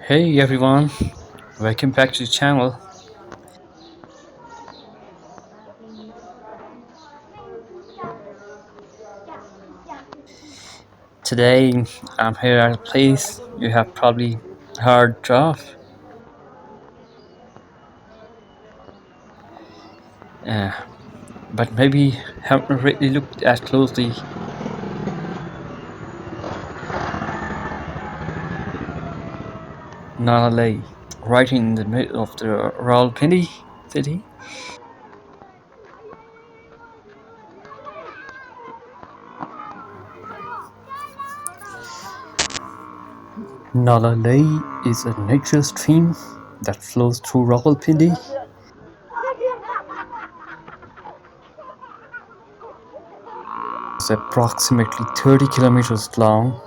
Hey everyone, welcome back to the channel. Today I'm here at a place you have probably heard of, uh, but maybe haven't really looked at closely. Nala Lai, right in the middle of the Rawalpindi city. Nala Lai is a natural stream that flows through Rawalpindi. It's approximately 30 kilometers long.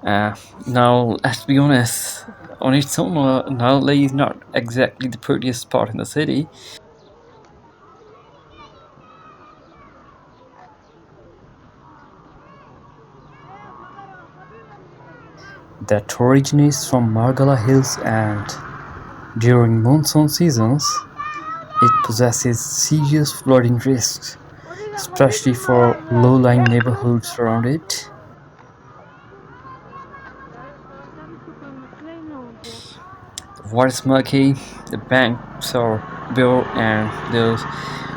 Uh, Now, let's be honest, on its own, Nala Lai is not exactly the prettiest spot in the city. That originates from Margala Hills, and during monsoon seasons it possesses serious flooding risks, especially for low-lying neighborhoods around it. The water is murky, the banks are bare, and there's,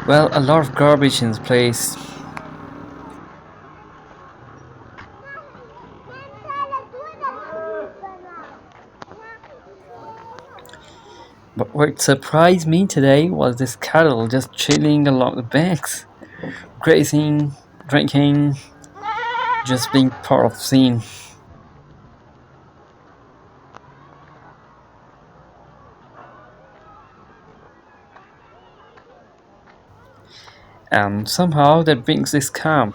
well, a lot of garbage in place. But what surprised me today was this cattle just chilling along the banks, grazing, drinking, just being part of the scene. And somehow that brings this calm,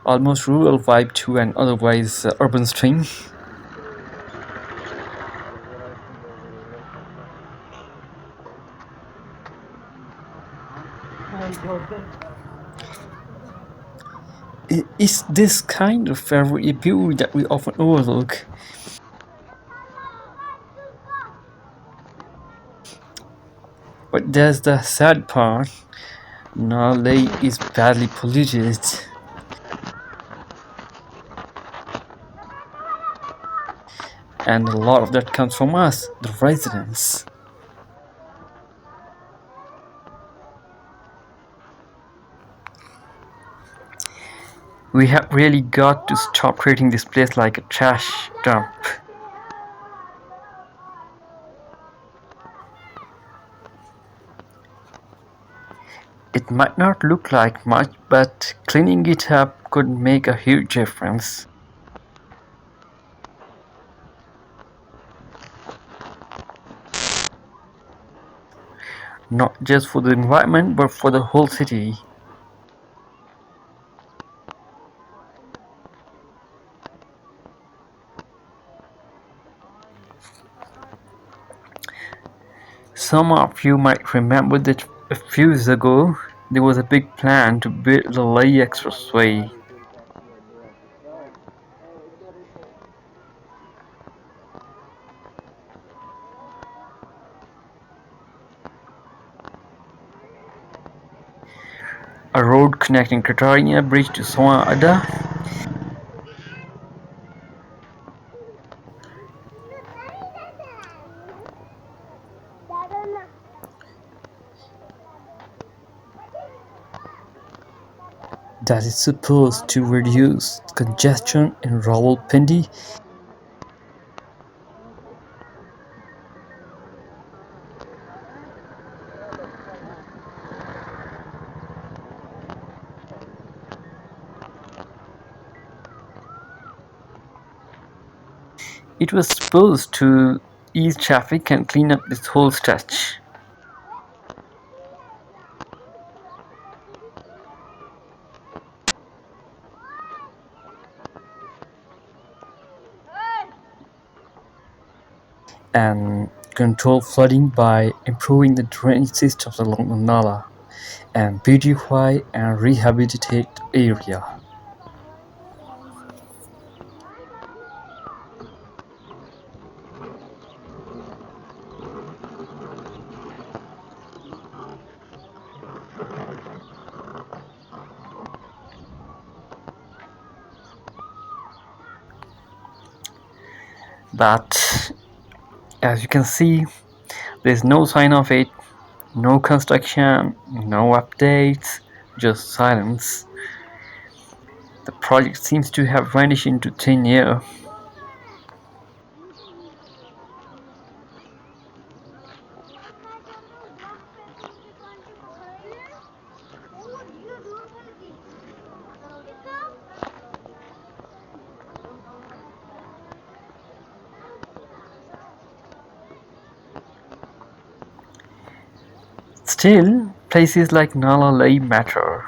almost rural vibe to an otherwise urban stream. It's this kind of fairy beauty that we often overlook. But there's the sad part. Nala Lai is badly polluted, and a lot of that comes from us, the residents. We have really got to stop treating this place like a trash dump. It might not look like much, but cleaning it up could make a huge difference. Not just for the environment, but for the whole city. Some of you might remember that a few years ago there was a big plan to build the Lai Expressway. A road connecting Kataria Bridge to Soa Ada. That is supposed to reduce congestion in Rawalpindi. It was supposed to ease traffic and clean up this whole stretch. And control flooding by improving the drainage systems along the Nala, and beautify and rehabilitate the area. But as you can see, there's no sign of it, no construction, no updates, just silence. The project seems to have vanished into thin air. Still, places like Nala Lai matter.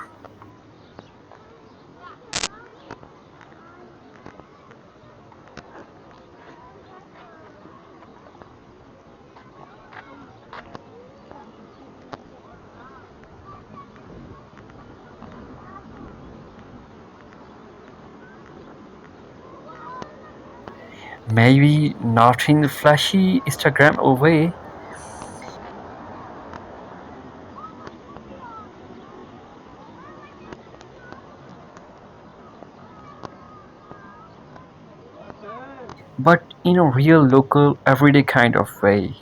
Maybe not in the flashy Instagram way, but in a real local, everyday kind of way.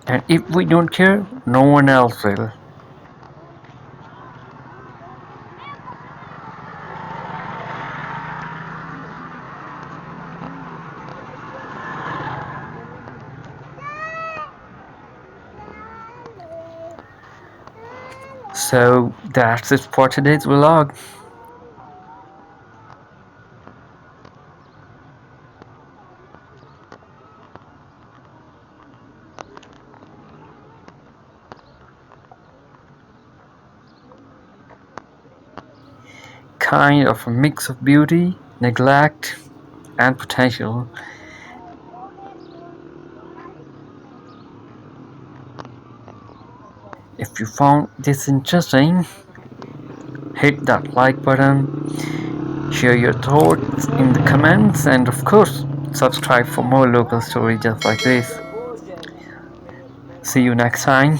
And if we don't care, no one else will. So that's it for today's vlog. Kind of a mix of beauty, neglect, and potential. If you found this interesting, hit that like button, share your thoughts in the comments, and of course, subscribe for more local stories just like this. See you next time.